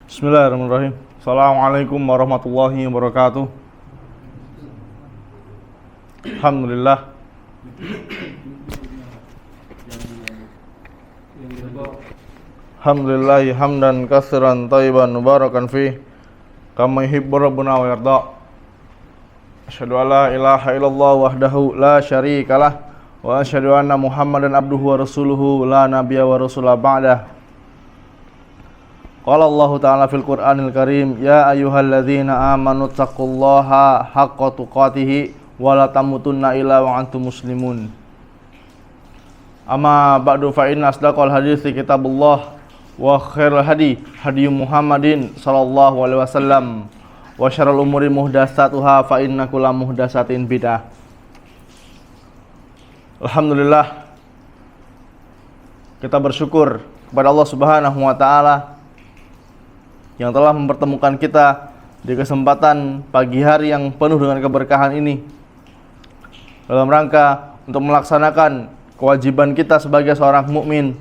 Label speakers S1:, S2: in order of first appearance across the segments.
S1: Bismillahirrahmanirrahim. Assalamualaikum warahmatullahi wabarakatuh. Alhamdulillah. Alhamdulillah hamdan katsiran thayyiban mubarakan fi kama yuhibbu rabbuna wa yarda. Asyhadu an la ilaha illallah wahdahu la syarikalah wa asyhadu anna Muhammadan abduhu wa rasuluhu la nabiyya wa rasula ba'dah. Qala Allah Ta'ala fil Qur'anil Karim, ya ayyuhalladzina amanu taqullaha haqqa tuqatih wa la tamutunna illa wa antum muslimun. Amma ba'du fa inna asdaqal hadithi kitabullah wa khairul hadi Muhammadin sallallahu alaihi wasallam wa syarrul umuri muhdatsatuha fa inna kulla muhdatsatin bid'ah. Alhamdulillah, kita bersyukur kepada Allah Subhanahu wa taala yang telah mempertemukan kita di kesempatan pagi hari yang penuh dengan keberkahan ini dalam rangka untuk melaksanakan kewajiban kita sebagai seorang mukmin,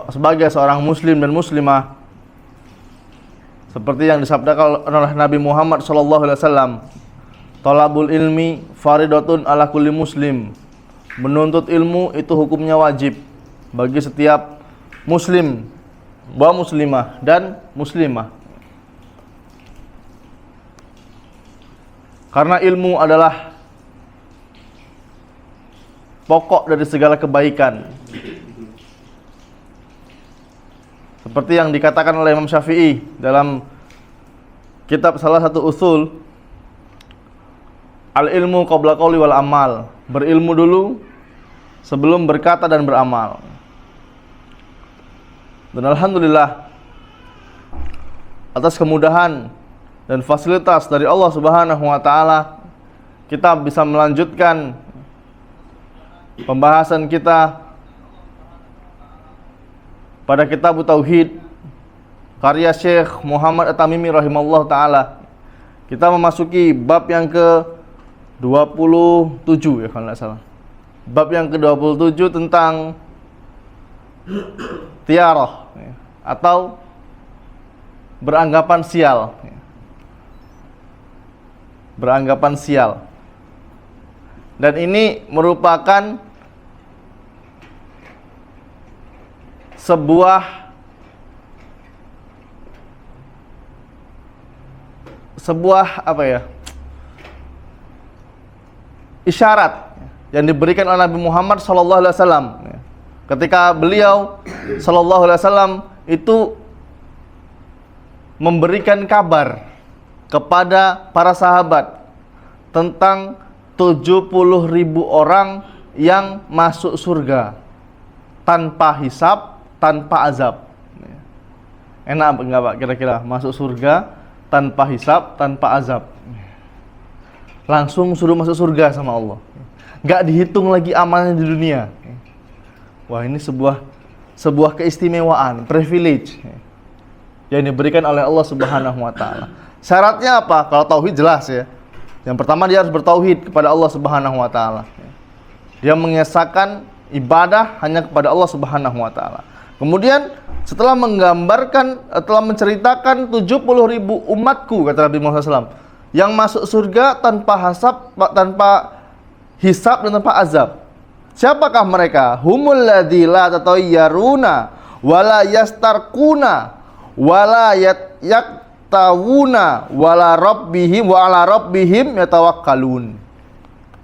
S1: sebagai seorang muslim dan muslimah, seperti yang disabdakan oleh Nabi Muhammad SAW, talabul ilmi faridatun ala kulli muslim. Menuntut ilmu itu hukumnya wajib bagi setiap muslim wa muslimah dan muslimah. Karena ilmu adalah pokok dari segala kebaikan. Seperti yang dikatakan oleh Imam Syafi'i dalam kitab salah satu usul, al-ilmu qabla qauli wal amal. Berilmu dulu sebelum berkata dan beramal. Dan alhamdulillah atas kemudahan dan fasilitas dari Allah Subhanahu wa taala, kita bisa melanjutkan pembahasan kita pada kitab Tauhid karya Syekh Muhammad At-Tamimi rahimallahu taala. Kita memasuki bab yang ke-27 ya kalau tidak salah. Bab yang ke-27 tentang tiarah atau beranggapan sial. Beranggapan sial. Dan ini merupakan sebuah apa ya? Isyarat yang diberikan oleh Nabi Muhammad SAW ketika beliau sallallahu alaihi wasallam itu memberikan kabar kepada para sahabat tentang 70.000 orang yang masuk surga tanpa hisab, tanpa azab. Enak enggak Pak kira-kira masuk surga tanpa hisab, tanpa azab? Langsung suruh masuk surga sama Allah. Enggak dihitung lagi amalnya di dunia. Wah, ini sebuah keistimewaan, privilege yang diberikan oleh Allah Subhanahu wa taala. Syaratnya apa? Kalau tauhid jelas ya. Yang pertama dia harus bertauhid kepada Allah Subhanahu wa taala. Dia mengesahkan ibadah hanya kepada Allah Subhanahu wa taala. Kemudian setelah menceritakan 70.000 umatku, kata Nabi Muhammad SAW, yang masuk surga tanpa hisab dan tanpa azab. Siapakah mereka? Humul ladzi la tatayyaruna wala yastarquna wala yaktawuna wala rabbihim wa ala rabbihim yatawakkalun.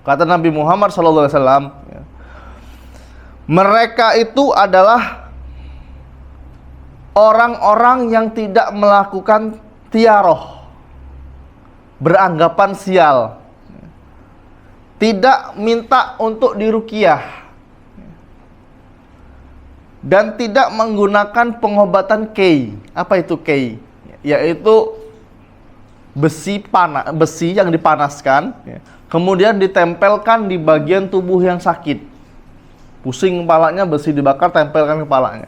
S1: Kata Nabi Muhammad sallallahu alaihi wasallam, mereka itu adalah orang-orang yang tidak melakukan tiarah, beranggapan sial, tidak minta untuk diruqyah, dan tidak menggunakan pengobatan kei. Apa itu kei? Yaitu besi yang dipanaskan, kemudian ditempelkan di bagian tubuh yang sakit. Pusing kepalanya, besi dibakar, tempelkan kepalanya.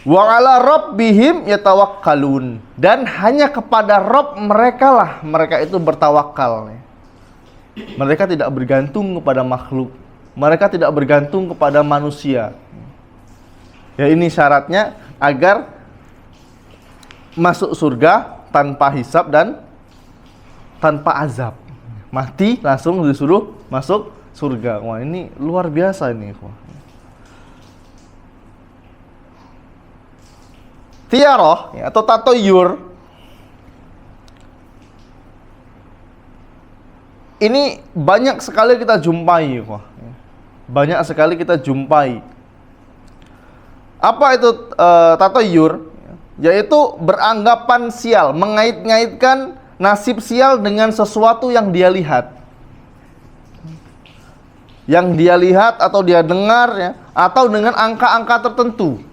S1: Wa ala rabbihim yatawakkalun, dan hanya kepada Rabb mereka itu bertawakal. Mereka tidak bergantung kepada makhluk, mereka tidak bergantung kepada manusia. Ya, ini syaratnya agar masuk surga tanpa hisab dan tanpa azab. Mati langsung disuruh masuk surga. Wah, ini luar biasa ini. Tiaroh ya, atau tatoyur ini banyak sekali kita jumpai. Banyak sekali kita jumpai. Apa itu tatoyur? Yaitu beranggapan sial, mengait-ngaitkan nasib sial dengan sesuatu yang dia lihat. Yang dia lihat atau dia dengar ya, atau dengan angka-angka tertentu.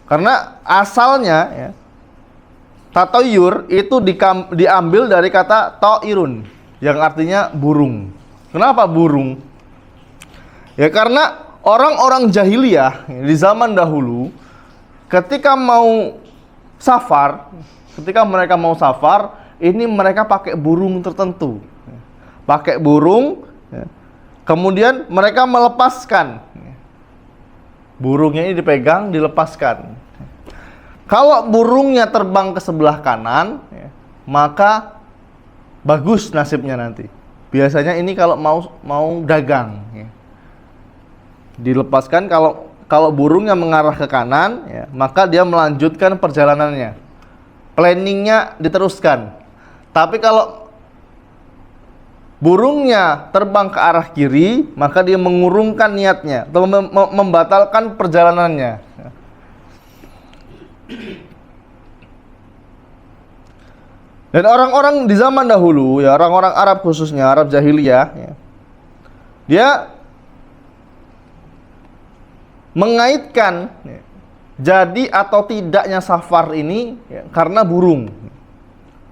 S1: Karena asalnya ya, tatoyur itu diambil dari kata ta'irun yang artinya burung. Kenapa burung? Ya karena orang-orang jahiliyah di zaman dahulu ketika mereka mau safar, ini mereka pakai burung tertentu. Pakai burung, ya. Kemudian mereka melepaskan. Burungnya ini dipegang, dilepaskan. Kalau burungnya terbang ke sebelah kanan, ya, maka bagus nasibnya nanti. Biasanya ini kalau mau dagang, ya. Dilepaskan kalau burungnya mengarah ke kanan, ya, maka dia melanjutkan perjalanannya. Planningnya diteruskan. Tapi kalau burungnya terbang ke arah kiri, maka dia mengurungkan niatnya atau membatalkan perjalanannya. Dan orang-orang di zaman dahulu, ya orang-orang Arab khususnya Arab jahiliyah, ya, dia mengaitkan ya, jadi atau tidaknya safar ini ya, karena burung,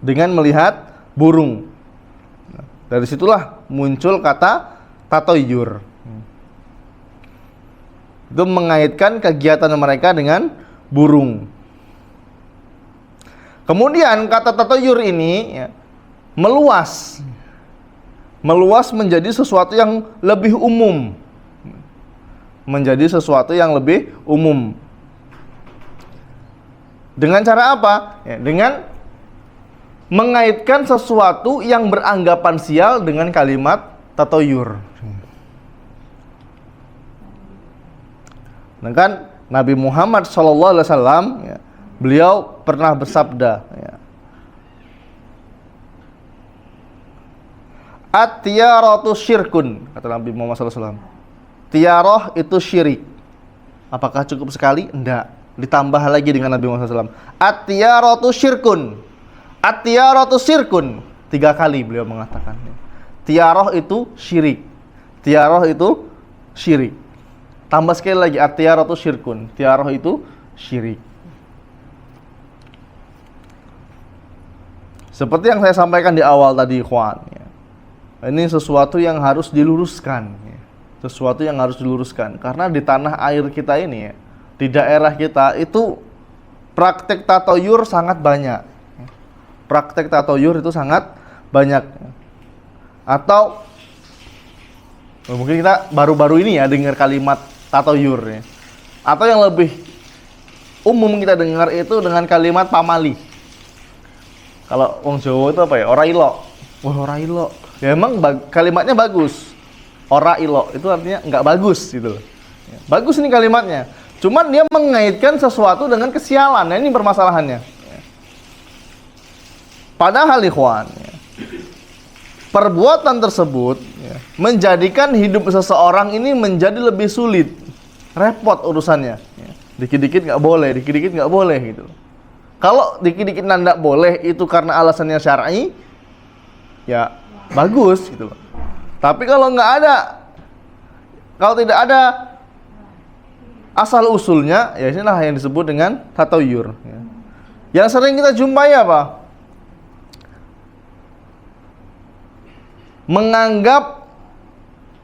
S1: dengan melihat burung. Nah, dari situlah muncul kata tatoyur. Itu mengaitkan kegiatan mereka dengan burung. Kemudian kata tatoyur ini ya, meluas menjadi sesuatu yang lebih umum. Menjadi sesuatu yang lebih umum. Dengan cara apa? Ya, dengan mengaitkan sesuatu yang beranggapan sial dengan kalimat tatoyur. Nah kan Nabi Muhammad SAW, ya, beliau pernah bersabda, ya, at-tiyaratu syirkun, kata Nabi Muhammad SAW. Tiaroh itu syirik. Apakah cukup sekali? Enggak. Ditambah lagi dengan Nabi Muhammad SAW. At-tiyaratu syirkun. At-tiyaratu syirkun. 3 kali beliau mengatakan. Tiaroh itu syirik. Tiaroh itu syirik. Tambah sekali lagi. At-tiyaratu syirkun. Tiaroh itu syirik. Seperti yang saya sampaikan di awal tadi, ikhwan. Ini sesuatu yang harus diluruskan. Sesuatu yang harus diluruskan. Karena di tanah air kita ini, ya, di daerah kita itu praktek tatoyur sangat banyak. Praktek tatoyur itu sangat banyak. Atau mungkin kita baru-baru ini ya dengar kalimat tatoyur, ya. Atau yang lebih umum kita dengar itu dengan kalimat pamali. Kalau wong Jawa itu apa ya? Ora ilok. Wah, ora ilok. Ya emang kalimatnya bagus. Ora ilo itu artinya nggak bagus gitu. Bagus ini kalimatnya. Cuman dia mengaitkan sesuatu dengan kesialan. Nah, ini permasalahannya. Padahal ikhwan, perbuatan tersebut menjadikan hidup seseorang ini menjadi lebih sulit, repot urusannya. Dikit-dikit nggak boleh, dikit-dikit nggak boleh gitu. Kalau dikit-dikit nggak boleh itu karena alasannya syar'i, ya bagus gitu. Tapi kalau tidak ada asal usulnya, ya inilah yang disebut dengan tatoyur. Yang sering kita jumpai apa? Menganggap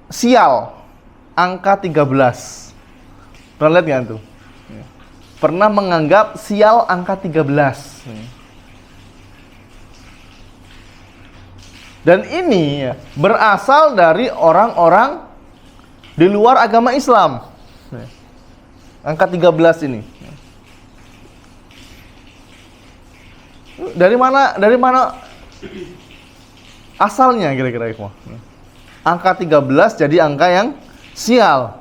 S1: sial angka 13. Pernah lihat nggak tuh? Pernah menganggap sial angka 13. Dan ini ya, berasal dari orang-orang di luar agama Islam. Angka 13 ini. Dari mana asalnya kira-kira ikhwah? Angka 13 jadi angka yang sial.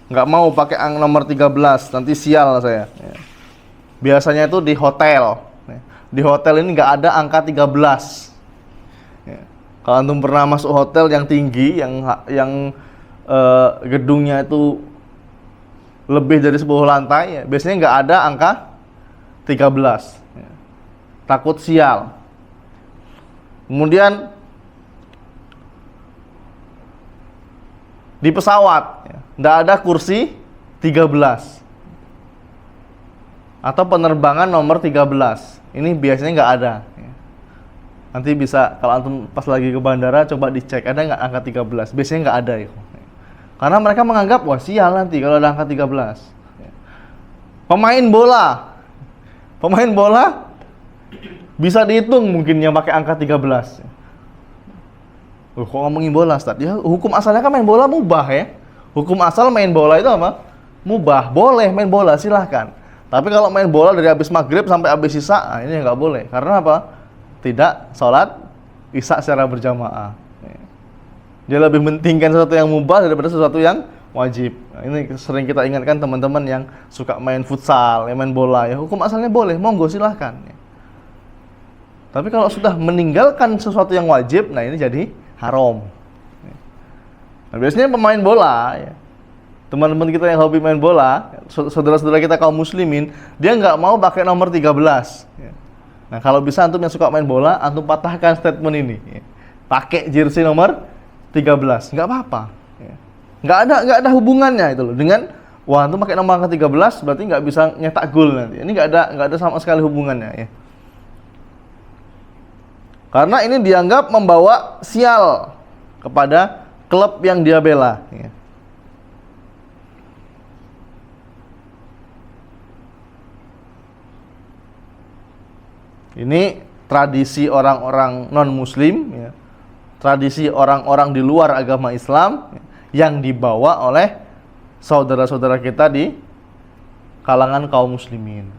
S1: Nggak mau pakai nomor 13, nanti sial saya. Biasanya itu di hotel. Di hotel ini nggak ada angka 13. Kalau antum pernah masuk hotel yang tinggi, yang gedungnya itu lebih dari 10 lantai, biasanya nggak ada angka 13. Takut sial. Kemudian di pesawat nggak ada kursi 13 atau penerbangan nomor 13. Ini biasanya nggak ada. Nanti bisa kalau antum pas lagi ke bandara coba dicek ada nggak angka 13. Biasanya nggak ada ya. Karena mereka menganggap wah sial nanti kalau ada angka 13. Pemain bola bisa dihitung mungkin yang pakai angka 13. Kok ngomongin bola, Ustaz? Ya, hukum asalnya kan main bola mubah ya. Hukum asal main bola itu apa? Mubah, boleh main bola, silahkan. Tapi kalau main bola dari habis maghrib sampai habis isya, ini nggak boleh. Karena apa? Tidak sholat isya secara berjamaah. Dia lebih mentingkan sesuatu yang mubah daripada sesuatu yang wajib. Ini sering kita ingatkan teman-teman yang suka main futsal, yang main bola. Ya, hukum asalnya boleh, monggo silahkan. Tapi kalau sudah meninggalkan sesuatu yang wajib, nah ini jadi haram. Nah, biasanya pemain bola, ya, teman-teman kita yang hobi main bola, saudara-saudara kita kaum muslimin, dia nggak mau pakai nomor 13. Ya. Nah kalau bisa antum yang suka main bola, antum patahkan statement ini. Ya. Pakai jersey nomor 13, nggak apa-apa. Ya. Nggak ada hubungannya itu loh dengan wah antum pakai nomor angka 13 berarti nggak bisa nyetak gol nanti. Ini nggak ada sama sekali hubungannya. Ya. Karena ini dianggap membawa sial kepada klub yang dia bela. Ya. Ini tradisi orang-orang non-muslim, ya. Tradisi orang-orang di luar agama Islam ya, yang dibawa oleh saudara-saudara kita di kalangan kaum muslimin.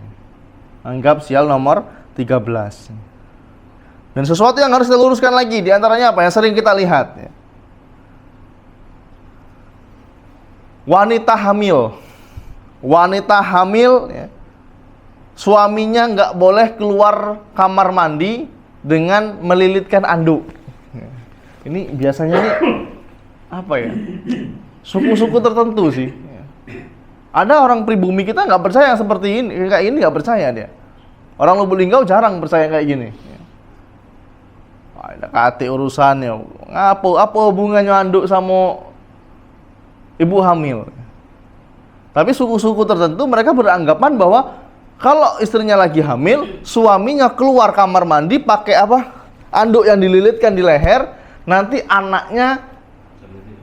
S1: Anggap sial nomor 13. Dan sesuatu yang harus diluruskan lagi, diantaranya apa yang sering kita lihat ya. Wanita hamil ya, suaminya nggak boleh keluar kamar mandi dengan melilitkan anduk. Ini biasanya nih apa ya? Suku-suku tertentu sih. Ada orang pribumi kita nggak percaya seperti ini, kayak ini nggak percaya dia. Orang Lubuk Linggau jarang percaya kayak gini. Ada kati urusannya. Apa hubungannya anduk sama ibu hamil? Tapi suku-suku tertentu mereka beranggapan bahwa kalau istrinya lagi hamil, suaminya keluar kamar mandi pakai apa? Anduk yang dililitkan di leher, nanti anaknya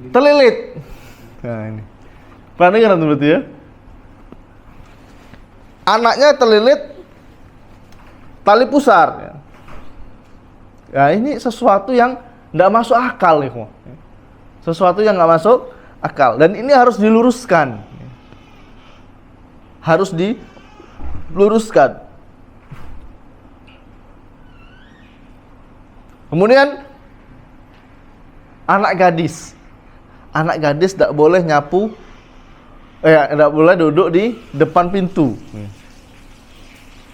S1: terlilit. Nah ini. Pernah dengar tuh berarti ya? Anaknya terlilit tali pusar. Ya ini sesuatu yang tidak masuk akal nih, sesuatu yang nggak masuk akal dan ini harus diluruskan, Kemudian anak gadis tidak boleh nyapu, tidak boleh duduk di depan pintu,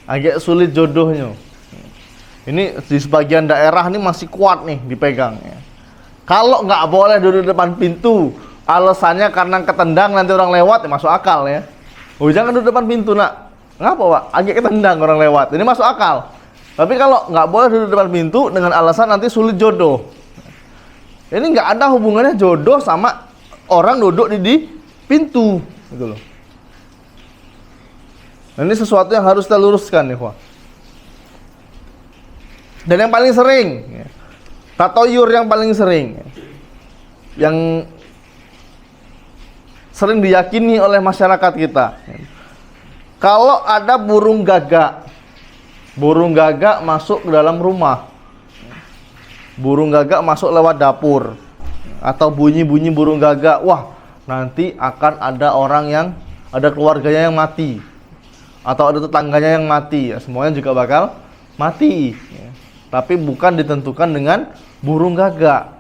S1: agak sulit jodohnya. Ini di sebagian daerah ini masih kuat nih dipegang. Ya. Kalau nggak boleh duduk di depan pintu, alasannya karena ketendang nanti orang lewat, ya masuk akal ya. Oh jangan duduk depan pintu nak. Ngapa pak? Agak ketendang orang lewat. Ini masuk akal. Tapi kalau nggak boleh duduk depan pintu dengan alasan nanti sulit jodoh. Ini nggak ada hubungannya jodoh sama orang duduk di pintu, gitu loh. Nah, ini sesuatu yang harus kita luruskan nih, Wah. Dan yang paling sering, tatoyur yang paling sering, yang sering diyakini oleh masyarakat kita. Kalau ada burung gagak masuk ke dalam rumah, burung gagak masuk lewat dapur, atau bunyi-bunyi burung gagak, wah nanti akan ada orang yang ada keluarganya yang mati, atau ada tetangganya yang mati, ya, semuanya juga bakal mati, ya. Tapi bukan ditentukan dengan burung gagak.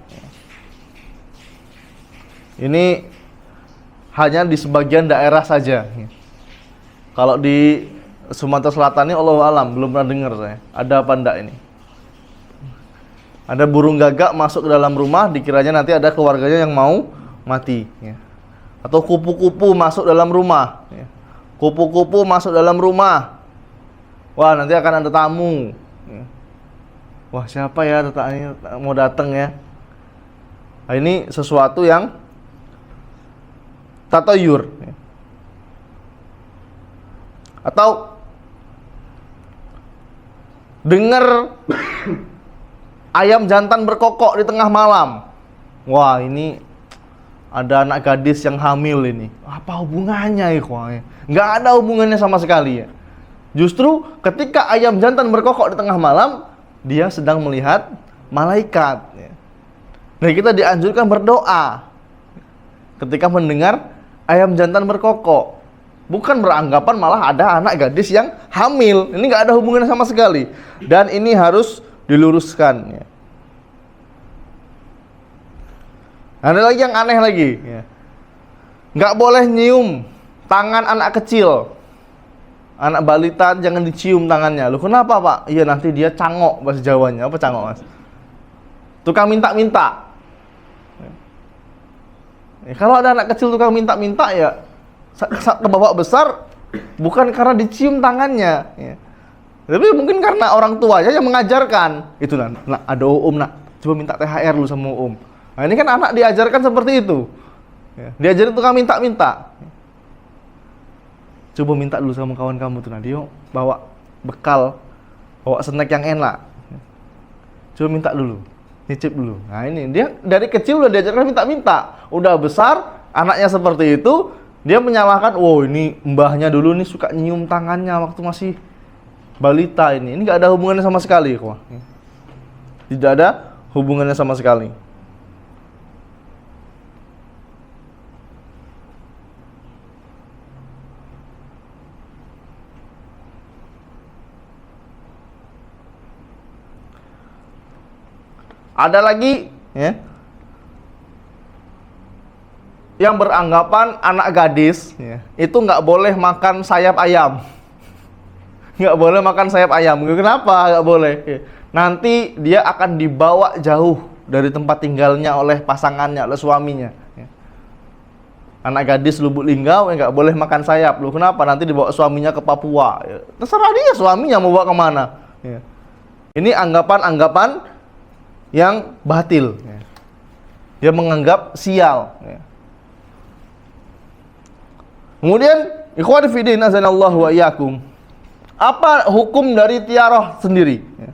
S1: Ini hanya di sebagian daerah saja. Kalau di Sumatera Selatan ini Allahu alam, belum pernah dengar saya. Ada apa enggak ini? Ada burung gagak masuk ke dalam rumah, dikiranya nanti ada keluarganya yang mau mati, ya. Atau kupu-kupu masuk dalam rumah, ya. Kupu-kupu masuk dalam rumah. Wah, nanti akan ada tamu, ya. Wah, siapa ya tetangga mau datang ya? Nah, ini sesuatu yang tatayur, ya. Atau dengar ayam jantan berkokok di tengah malam. Wah, ini ada anak gadis yang hamil ini. Apa hubungannya, ikhwan? Nggak ada hubungannya sama sekali, ya. Justru ketika ayam jantan berkokok di tengah malam, dia sedang melihat malaikat, ya. Nah, kita dianjurkan berdoa ketika mendengar ayam jantan berkokok. Bukan beranggapan malah ada anak gadis yang hamil. Ini nggak ada hubungannya sama sekali. Dan ini harus diluruskan, ya. Ada lagi yang aneh lagi, ya. Nggak boleh nyium tangan anak kecil. Anak balita jangan dicium tangannya. Loh, kenapa, Pak? Iya, nanti dia cangok, bahasa Jawanya. Apa cangok, Mas? Tukang minta-minta. Ya, kalau ada anak kecil tukang minta-minta, ya ke bapak besar bukan karena dicium tangannya, ya. Tapi mungkin karena orang tuanya yang mengajarkan. Itu nak ada nak, coba minta THR lu sama Om. Nah, ini kan anak diajarkan seperti itu, ya. Diajarin tukang minta-minta. Coba minta dulu sama kawan kamu tuh, nah, dia bawa bekal, bawa snack yang enak. Coba minta dulu, nyicip dulu. Nah, ini dia dari kecil udah diajarkan minta-minta. Udah besar, anaknya seperti itu, dia menyalahkan, wow, ini mbahnya dulu nih suka nyium tangannya waktu masih balita ini. Ini nggak ada hubungannya sama sekali, kok. Tidak ada hubungannya sama sekali. Ada lagi, ya, yang beranggapan anak gadis, ya, itu nggak boleh makan sayap ayam. Nggak boleh makan sayap ayam. Kenapa nggak boleh? Ya, nanti dia akan dibawa jauh dari tempat tinggalnya oleh pasangannya, oleh suaminya, ya. Anak gadis Lubuk Linggau, ya, nggak boleh makan sayap. Loh, kenapa? Nanti dibawa suaminya ke Papua, ya. Terserah dia, suaminya mau bawa kemana, ya. Ini anggapan-anggapan yang batil, ya. Dia menganggap sial, ya. Kemudian, ikhwan fillah azanallahu wa iyyakum, apa hukum dari tiaroh sendiri, ya?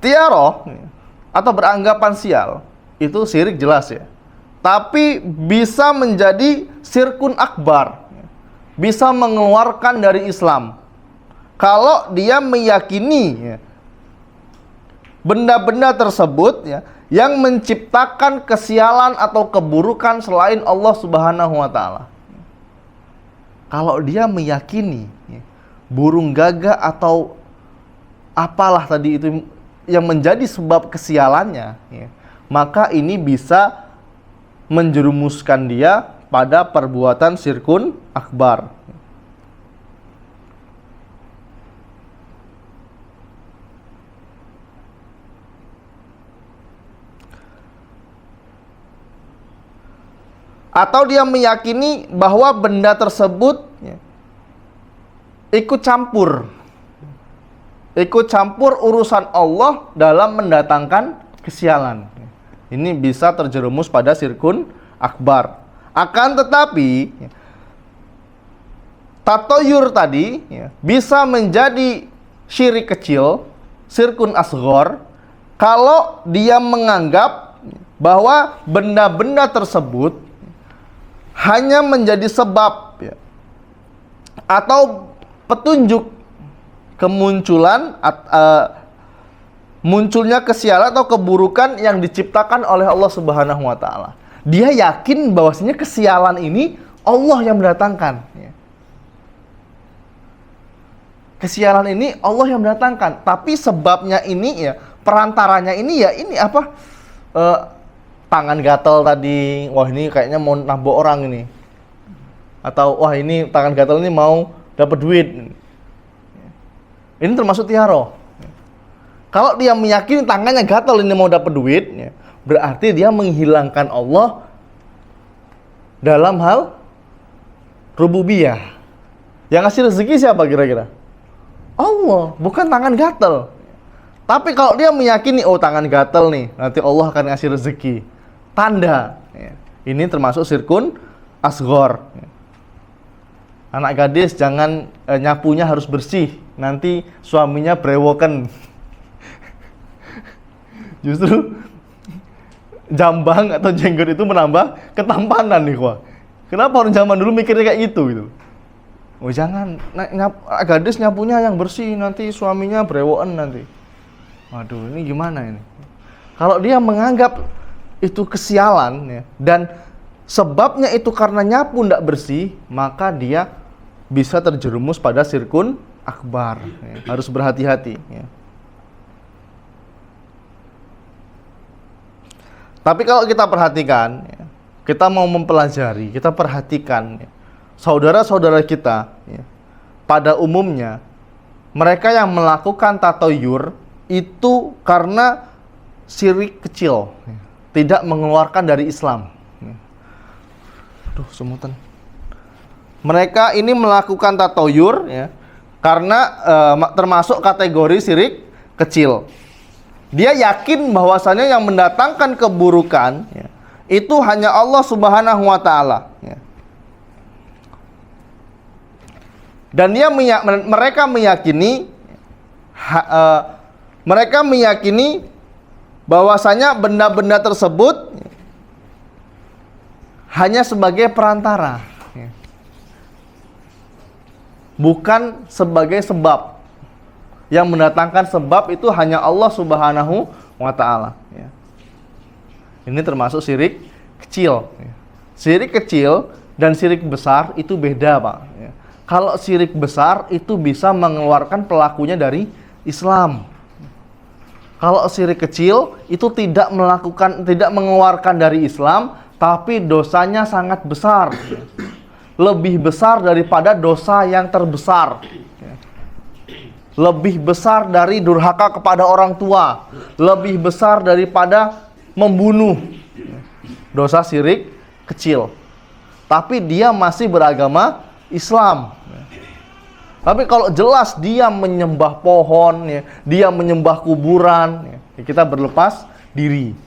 S1: Tiaroh, ya, atau beranggapan sial itu syirik jelas, ya. Tapi bisa menjadi syirkun akbar, ya. Bisa mengeluarkan dari Islam kalau dia meyakini, ya, benda-benda tersebut, ya, yang menciptakan kesialan atau keburukan selain Allah Subhanahu wa Ta'ala. Kalau dia meyakini, ya, burung gagak atau apalah tadi itu yang menjadi sebab kesialannya, ya, maka ini bisa menjerumuskan dia pada perbuatan syirkun akbar. Atau dia meyakini bahwa benda tersebut, ya, ikut campur urusan Allah dalam mendatangkan kesialan. Ini bisa terjerumus pada syirkun akbar. Akan tetapi, ya, tatoyur tadi, ya, bisa menjadi syirik kecil, syirkun asghar, kalau dia menganggap bahwa benda-benda tersebut hanya menjadi sebab, ya, atau petunjuk kemunculan munculnya kesialan atau keburukan yang diciptakan oleh Allah Subhanahu wa Ta'ala. Dia yakin bahwasanya kesialan ini Allah yang mendatangkan. Ya. Kesialan ini Allah yang mendatangkan, tapi sebabnya ini ya, perantaranya ini ya ini apa? Tangan gatal tadi, wah ini kayaknya mau nabok orang ini. Atau wah ini tangan gatal ini mau dapat duit. Ini termasuk tiaro. Kalau dia meyakini tangannya gatal ini mau dapat duit, ya, berarti dia menghilangkan Allah dalam hal rububiyah. Yang ngasih rezeki siapa kira-kira? Allah, bukan tangan gatal. Tapi kalau dia meyakini, oh tangan gatal nih, nanti Allah akan ngasih rezeki. Tanda. Ya. Ini termasuk syirkun asghar. Ya. Anak gadis jangan nyapunya harus bersih. Nanti suaminya brewoken. Justru jambang atau jenggot itu menambah ketampanan nih, wah. Kenapa orang zaman dulu mikirnya kayak gitu? Oh jangan, gadis nyapunya yang bersih, nanti suaminya brewoken nanti. Waduh, ini gimana ini? Kalau dia menganggap itu kesialan ya, dan sebabnya itu karena nyapu ndak bersih, maka dia bisa terjerumus pada syirkun akbar. Ya. Harus berhati-hati. Ya. Tapi kalau kita perhatikan, ya, kita mau mempelajari, kita perhatikan, ya, saudara-saudara kita, ya, pada umumnya mereka yang melakukan tatayur itu karena syirik kecil, ya, tidak mengeluarkan dari Islam. Ya. Aduh, semutan. Mereka ini melakukan tatayur, ya, karena termasuk kategori syirik kecil. Dia yakin bahwasanya yang mendatangkan keburukan, ya, itu hanya Allah Subhanahu wa Ta'ala. Ya. Dan mereka meyakini bahwasanya benda-benda tersebut hanya sebagai perantara, ya, bukan sebagai sebab. Yang mendatangkan sebab itu hanya Allah Subhanahu wa Ta'ala. Ya. Ini termasuk syirik kecil. Ya. Syirik kecil dan syirik besar itu beda, Pak. Ya. Kalau syirik besar itu bisa mengeluarkan pelakunya dari Islam. Kalau syirik kecil itu tidak mengeluarkan dari Islam, tapi dosanya sangat besar. Lebih besar daripada dosa yang terbesar. Lebih besar dari durhaka kepada orang tua, lebih besar daripada membunuh. Dosa syirik kecil. Tapi dia masih beragama Islam. Tapi kalau jelas dia menyembah pohon, ya, dia menyembah kuburan, ya, kita berlepas diri.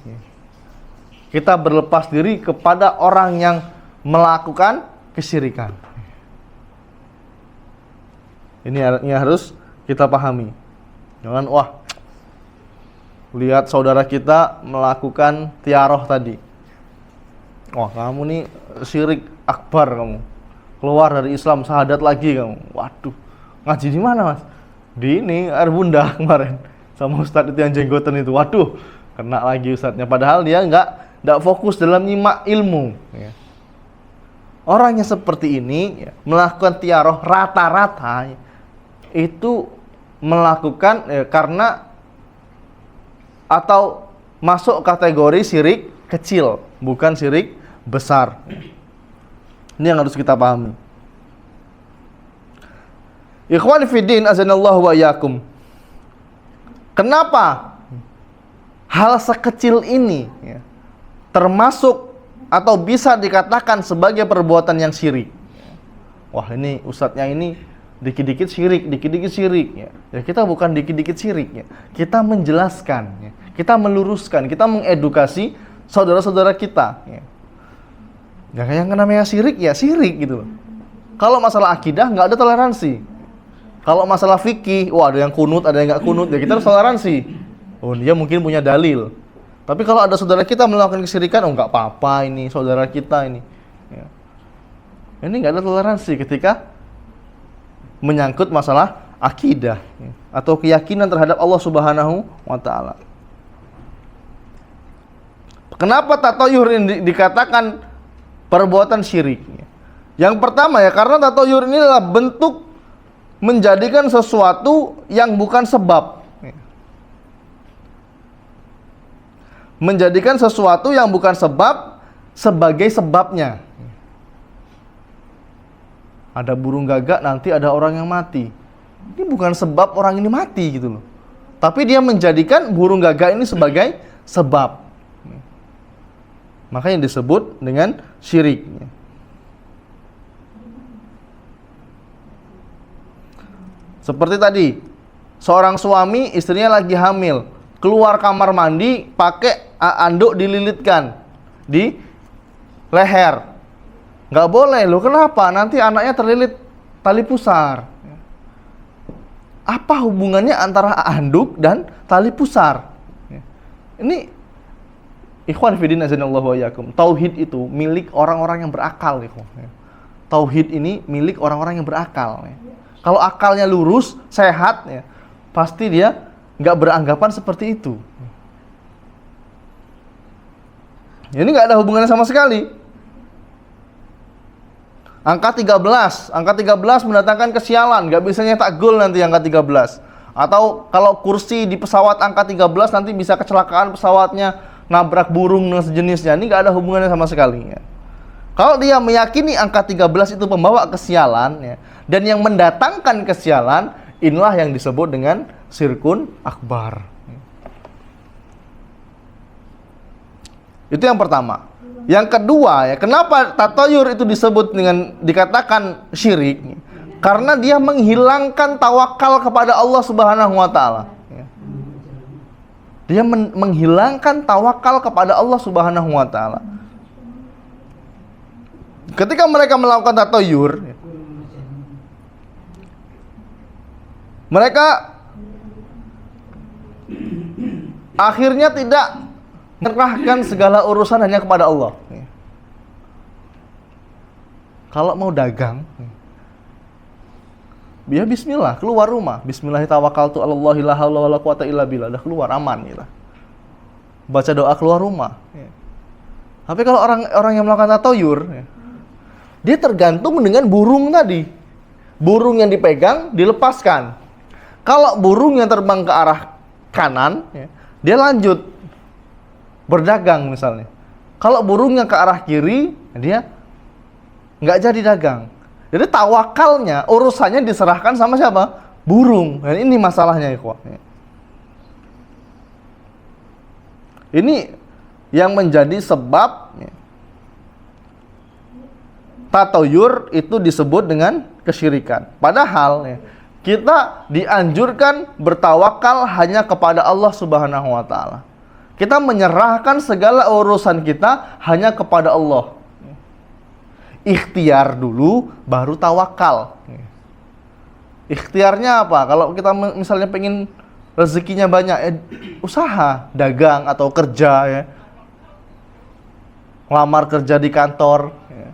S1: Kita berlepas diri kepada orang yang melakukan kesyirikan. Ini harus kita pahami. Jangan wah, lihat saudara kita melakukan tiaroh tadi. Wah, kamu nih syirik akbar kamu. Keluar dari Islam, syahadat lagi kamu. Waduh, ngaji di mana, Mas? Di ini air bunda kemarin sama ustadz itu yang jenggotan itu. Waduh, kena lagi ustadznya. Padahal dia enggak fokus dalam nyimak ilmu. Ya. Orang yang seperti ini ya, melakukan tiaroh rata-rata itu melakukan karena atau masuk kategori syirik kecil, bukan syirik besar. Ini yang harus kita pahami. Ikhwan fiddin azanallahu wa iyyakum. Kenapa hal sekecil ini ya, termasuk atau bisa dikatakan sebagai perbuatan yang syirik? Wah, ini ustadznya ini dikit-dikit syirik ya. Ya kita bukan dikit-dikit syirik ya. Kita menjelaskan ya. Kita meluruskan, kita mengedukasi saudara-saudara kita ya. Ya yang namanya syirik ya syirik gitu loh. Kalau masalah akidah nggak ada toleransi. Kalau masalah fikih, wah ada yang kunut, ada yang nggak kunut, ya kita harus toleransi. Oh dia mungkin punya dalil. Tapi kalau ada saudara kita melakukan kesyirikan, oh nggak apa-apa ini saudara kita ini. Ya. Ini nggak ada toleransi ketika menyangkut masalah akidah ya, atau keyakinan terhadap Allah Subhanahu wa Ta'ala. Kenapa tatayur ini dikatakan perbuatan syirik? Ya? Yang pertama ya, karena tatoyur ini adalah bentuk menjadikan sesuatu yang bukan sebab. Menjadikan sesuatu yang bukan sebab sebagai sebabnya. Ada burung gagak, nanti ada orang yang mati. Ini bukan sebab orang ini mati gitu loh. Tapi dia menjadikan burung gagak ini sebagai sebab. Makanya disebut dengan syirik. Seperti tadi, seorang suami istrinya lagi hamil, keluar kamar mandi pakai anduk dililitkan di leher. Nggak boleh loh, kenapa? Nanti anaknya terlilit tali pusar. Apa hubungannya antara anduk dan tali pusar? Ini ikhwan fillah azanallahu wa iyyakum. Tauhid itu milik orang-orang yang berakal, ikhwan. Tauhid ini milik orang-orang yang berakal. Kalau akalnya lurus, sehat, ya, pasti dia nggak beranggapan seperti itu. Ini nggak ada hubungannya sama sekali. Angka 13 mendatangkan kesialan, nggak bisa nyetak gol nanti angka 13. Atau kalau kursi di pesawat angka 13 nanti bisa kecelakaan pesawatnya, nabrak burung dan sejenisnya. Ini nggak ada hubungannya sama sekali. Ya. Kalau dia meyakini angka 13 itu pembawa kesialan, ya, dan yang mendatangkan kesialan, inilah yang disebut dengan syirkun akbar. Itu yang pertama. Yang kedua, ya, kenapa tatoyur itu disebut dengan dikatakan syirik? Karena dia menghilangkan tawakal kepada Allah Subhanahu wa taala. Dia menghilangkan tawakal kepada Allah Subhanahu wa taala. Ketika mereka melakukan tatoyur, mereka akhirnya tidak menyerahkan segala urusan hanya kepada Allah. Kalau mau dagang, ya bismillah, keluar rumah. Bismillahirrahmanirrahim, Allahi la haula wala quwata illa billah. Udah keluar aman gitu. Baca doa keluar rumah. Tapi kalau orang yang melakukan tatoyur, dia tergantung dengan burung tadi. Burung yang dipegang dilepaskan. Kalau burung yang terbang ke arah kanan, dia lanjut berdagang misalnya. Kalau burung yang ke arah kiri, dia nggak jadi dagang. Jadi tawakalnya, urusannya diserahkan sama siapa? Burung. Dan ini masalahnya, ikhwah. Ini yang menjadi sebab tatoyur itu disebut dengan kesyirikan. Padahal kita dianjurkan bertawakal hanya kepada Allah Subhanahu wa taala. Kita menyerahkan segala urusan kita hanya kepada Allah. Ikhtiar dulu baru tawakal. Ikhtiarnya apa? Kalau kita misalnya pengen rezekinya banyak, usaha, dagang atau kerja, ya. Ngelamar kerja di kantor, ya.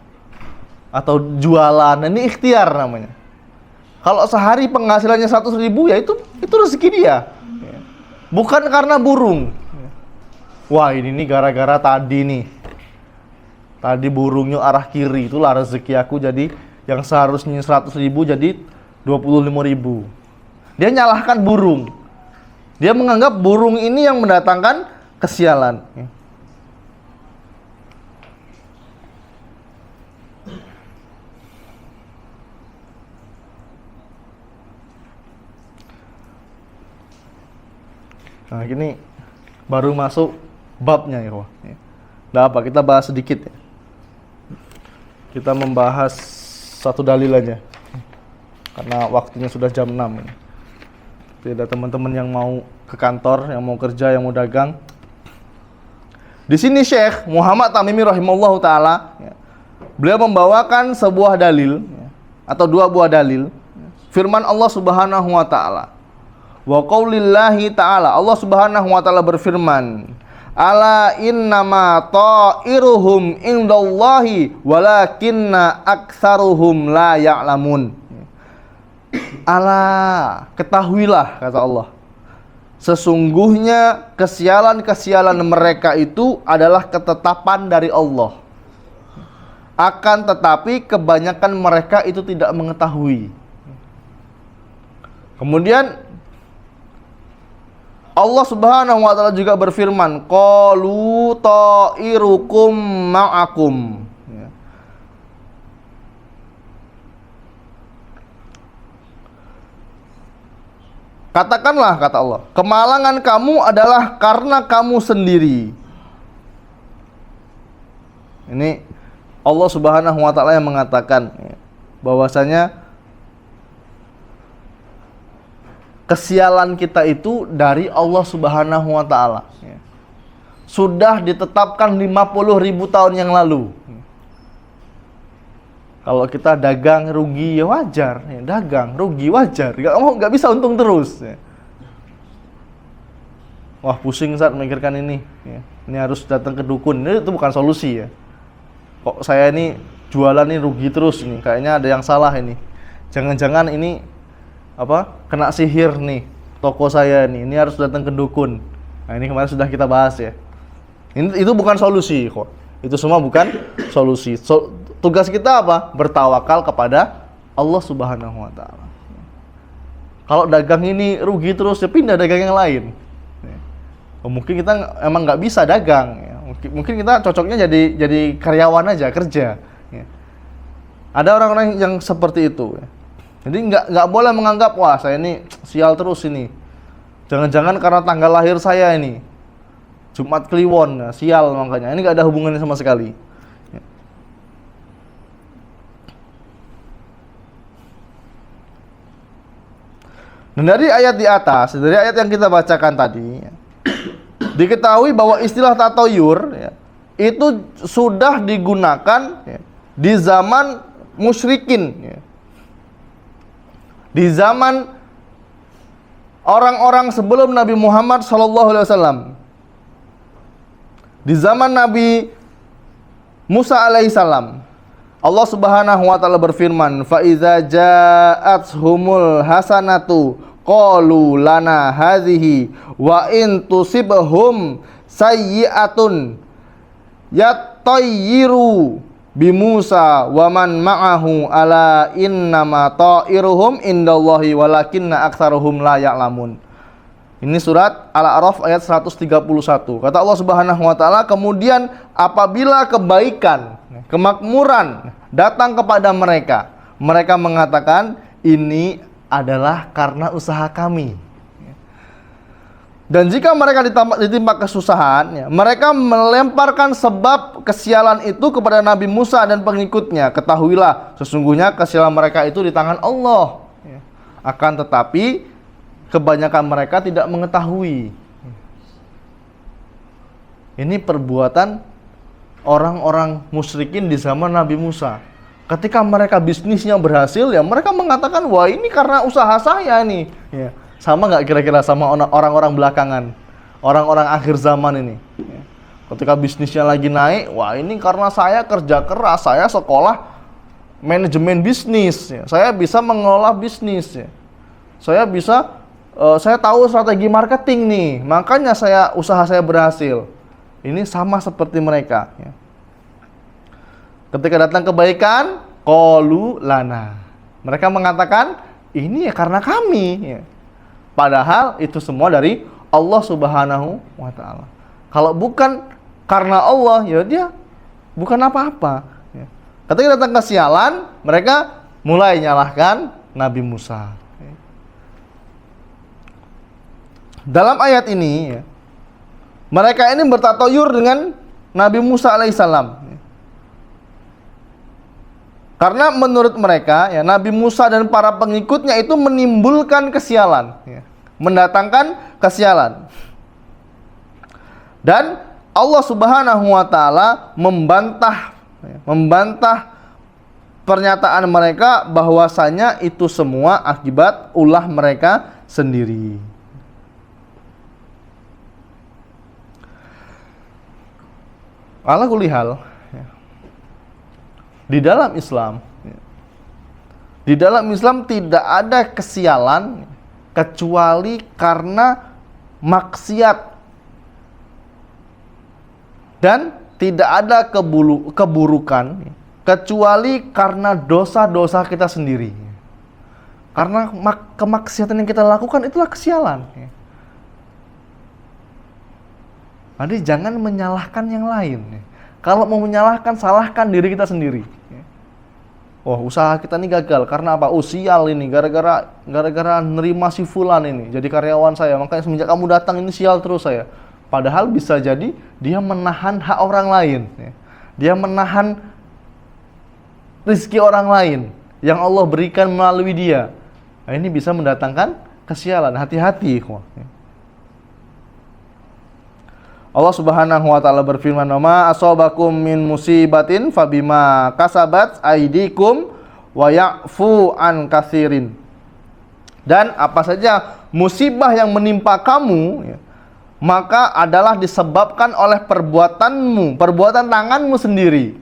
S1: Atau jualan, ini ikhtiar namanya. Kalau sehari penghasilannya 100.000, ya itu rezeki dia. Ya. Bukan karena burung. Wah, ini nih gara-gara tadi nih. Tadi burungnya arah kiri, itulah rezeki aku jadi yang seharusnya 100.000 jadi 25.000. Dia nyalahkan burung. Dia menganggap burung ini yang mendatangkan kesialan. Nah, ini baru masuk babnya, ya. Nah, apa? Kita bahas sedikit, ya. Kita membahas satu dalil aja. Karena waktunya sudah jam 6. Tidak ada teman-teman yang mau ke kantor, yang mau kerja, yang mau dagang. Di sini Syekh Muhammad Tamimi rahimahullahu taala, ya, beliau membawakan sebuah dalil, ya, atau dua buah dalil. Firman Allah Subhanahu wa taala. Wa qaulillahi ta'ala, Allah Subhanahu wa taala berfirman, ala innama ta'iruhum indallahi walakinna aktsaruhum la ya'lamun. Ala, ketahuilah, kata Allah, sesungguhnya kesialan-kesialan mereka itu adalah ketetapan dari Allah. Akan tetapi kebanyakan mereka itu tidak mengetahui. Kemudian Allah Subhanahu wa taala juga berfirman, qalu ta'irukum ma'akum. Ya. Katakanlah, kata Allah, kemalangan kamu adalah karena kamu sendiri. Ini Allah Subhanahu wa taala yang mengatakan bahwasanya kesialan kita itu dari Allah Subhanahu wa taala. Sudah ditetapkan 50.000 tahun yang lalu. Kalau kita dagang rugi ya wajar, dagang rugi wajar, nggak bisa untung terus. Wah pusing saat memikirkan ini. Ini harus datang ke dukun. Itu bukan solusi ya. Kok saya ini jualan ini rugi terus nih? Kayaknya ada yang salah ini. Jangan-jangan ini kena sihir nih toko saya nih. Ini harus datang ke dukun. Nah ini kemarin sudah kita bahas ya. Itu bukan solusi kok. Itu semua bukan solusi. Tugas kita apa? Bertawakal kepada Allah Subhanahu wa taala. Kalau dagang ini rugi terus ya pindah dagang yang lain. Mungkin kita emang nggak bisa dagang. Mungkin kita cocoknya jadi karyawan aja, kerja. Ada orang-orang yang seperti itu. Jadi nggak boleh menganggap wah saya ini sial terus ini. Jangan-jangan karena tanggal lahir saya ini Jumat Kliwon, sial makanya. Ini nggak ada hubungannya sama sekali. Dan dari ayat di atas, dari ayat yang kita bacakan tadi, diketahui bahwa istilah tatoyur itu sudah digunakan di zaman musyrikin. Di zaman orang-orang sebelum Nabi Muhammad SAW, di zaman Nabi Musa alaihissalam, Allah Subhanahu wa taala berfirman, fa iza ja'athumul hasanatu qalu lana hadhihi wa in tusibhum sayyi'atun yatayyiru bi Musa wa man ma'ahu ala innama ta'iruhum indallahi walakinna aktsaruhum la ya'lamun. Ini surat Al-A'raf ayat 131. Kata Allah Subhanahu wa taala, kemudian apabila kebaikan, kemakmuran datang kepada mereka, mereka mengatakan ini adalah karena usaha kami. Dan jika mereka ditimpa kesusahan, mereka melemparkan sebab kesialan itu kepada Nabi Musa dan pengikutnya. Ketahuilah, sesungguhnya kesialan mereka itu di tangan Allah. Akan tetapi kebanyakan mereka tidak mengetahui. Ini perbuatan orang-orang musyrikin di zaman Nabi Musa. Ketika mereka bisnisnya berhasil, ya mereka mengatakan, wah ini karena usaha saya nih. Ya. Sama nggak kira-kira sama orang-orang belakangan, orang-orang akhir zaman ini? Ya. Ketika bisnisnya lagi naik, wah ini karena saya kerja keras, saya sekolah manajemen bisnis, ya. Saya bisa mengelola bisnis, ya. Saya tahu strategi marketing nih, makanya usaha saya berhasil. Ini sama seperti mereka. Ya. Ketika datang kebaikan, qalu lana. Mereka mengatakan, ini ya karena kami. Ya. Padahal itu semua dari Allah Subhanahu wa taala. Kalau bukan karena Allah, ya dia bukan apa-apa. Ya. Ketika datang kesialan, mereka mulai nyalahkan Nabi Musa. Dalam ayat ini, mereka ini bertatoyur dengan Nabi Musa alaihissalam. Karena menurut mereka, ya, Nabi Musa dan para pengikutnya itu menimbulkan kesialan, ya, mendatangkan kesialan. Dan Allah Subhanahu wa taala membantah pernyataan mereka bahwasanya itu semua akibat ulah mereka sendiri. Ala kulli hal, di dalam Islam tidak ada kesialan kecuali karena maksiat, dan tidak ada keburukan kecuali karena dosa-dosa kita sendiri. Karena kemaksiatan yang kita lakukan itulah kesialan. Jadi jangan menyalahkan yang lain. Kalau mau menyalahkan, salahkan diri kita sendiri. Oh, usaha kita ini gagal karena apa? Oh, sial ini gara-gara nerima si fulan ini jadi karyawan saya. Makanya semenjak kamu datang ini sial terus saya. Padahal bisa jadi dia menahan hak orang lain. Dia menahan rezeki orang lain yang Allah berikan melalui dia. Nah, ini bisa mendatangkan kesialan. Hati-hati, ikhwah. Allah Subhanahu wa taala berfirman, "Ma asabakum min musibatin fabima kasabat aydikum wa ya'fu an katsirin." Dan apa saja musibah yang menimpa kamu, maka adalah disebabkan oleh perbuatanmu, perbuatan tanganmu sendiri.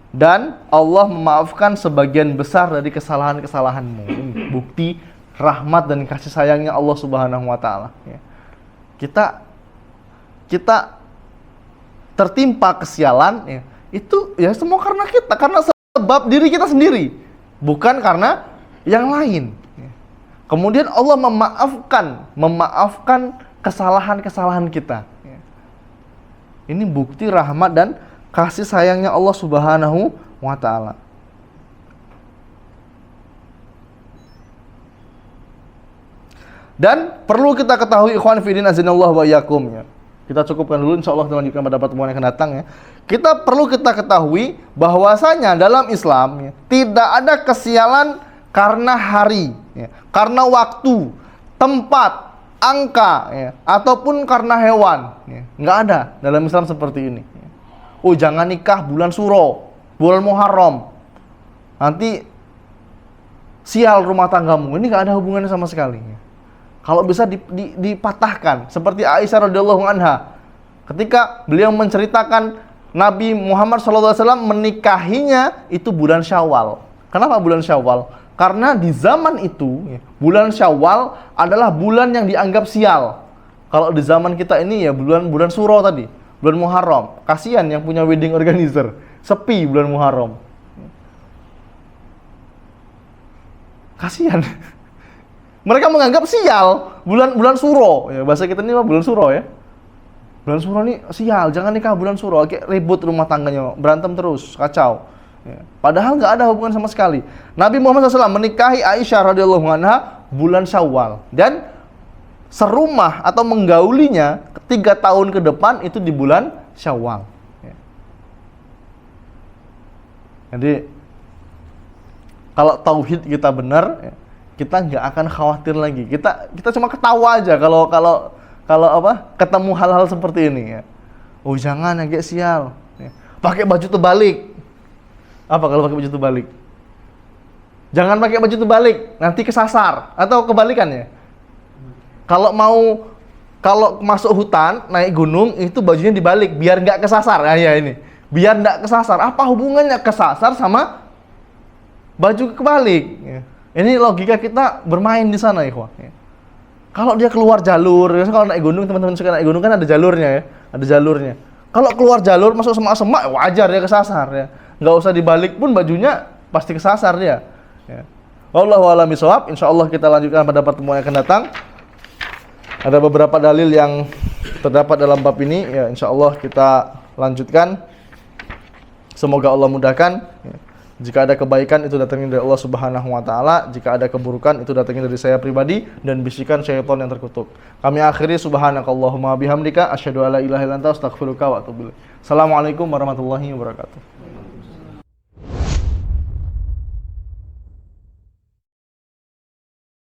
S1: Dan Allah memaafkan sebagian besar dari kesalahan-kesalahanmu. Ini bukti rahmat dan kasih sayangnya Allah Subhanahu wa taala. Kita tertimpa kesialan, itu ya semua karena kita, karena sebab diri kita sendiri, bukan karena yang lain. Kemudian Allah memaafkan kesalahan-kesalahan kita. Ini bukti rahmat dan kasih sayangnya Allah Subhanahu wa taala. Dan perlu kita ketahui, ikhwan fillah azinallahu wa iyyakum, ya. Kita cukupkan dulu, insyaallah kita lanjutkan pada pertemuan yang akan datang, ya. Kita perlu kita ketahui bahwasanya dalam Islam, ya, tidak ada kesialan karena hari, ya, karena waktu, tempat, angka, ya, ataupun karena hewan, ya. Nggak ada dalam Islam seperti ini. Oh, jangan nikah bulan Suro, bulan Muharram, nanti sial rumah tanggamu. Ini nggak ada hubungannya sama sekali, ya. Kalau bisa dipatahkan, seperti Aisyah radhiyallahu anha, ketika beliau menceritakan Nabi Muhammad SAW menikahinya itu bulan Syawal. Kenapa bulan Syawal? Karena di zaman itu, ya, bulan Syawal adalah bulan yang dianggap sial. Kalau di zaman kita ini ya bulan Suro tadi, bulan Muharram. Kasihan yang punya wedding organizer, sepi bulan Muharram. Kasihan. Mereka menganggap sial bulan Suro, ya, bahasa kita ini bulan Suro, ya. Bulan Suro ini sial, jangan nikah bulan Suro, kayak ribut rumah tangganya, berantem terus, kacau. Ya. Padahal nggak ada hubungan sama sekali. Nabi Muhammad SAW menikahi Aisyah radhiyallahu anha bulan Syawal, dan serumah atau menggaulinya 3 tahun ke depan itu di bulan Syawal. Ya. Jadi kalau tauhid kita benar, ya, kita nggak akan khawatir lagi. Kita cuma ketawa aja kalau ketemu hal-hal seperti ini, ya. Oh, jangan ya, kayak sial. Ya. Pakai baju terbalik. Apa kalau pakai baju terbalik? Jangan pakai baju terbalik, nanti kesasar atau kebalikannya. Kalau masuk hutan, naik gunung, itu bajunya dibalik biar nggak kesasar. Nah, ya ini. Biar nggak kesasar. Apa hubungannya kesasar sama baju kebalik? Ya. Ini logika kita bermain di sana, ikhwah. Ya. Kalau dia keluar jalur, kalau naik gunung, teman-teman suka naik gunung kan ada jalurnya, ya, ada jalurnya. Kalau keluar jalur masuk semak-semak, wajar dia kesasar, ya. Nggak usah dibalik pun bajunya pasti kesasar dia. Ya. Wallahu a'lam bishawab. Insyaallah kita lanjutkan pada pertemuan yang akan datang. Ada beberapa dalil yang terdapat dalam bab ini, ya, insyaallah kita lanjutkan. Semoga Allah mudahkan. Ya. Jika ada kebaikan itu datangnya dari Allah Subhanahu wa taala, jika ada keburukan itu datangnya dari saya pribadi dan bisikan syaitan yang terkutuk. Kami akhiri subhanakallahumma bihamdika asyhadu alla ilaha illa anta astaghfiruka wa atubu ilaik. Assalamualaikum warahmatullahi wabarakatuh.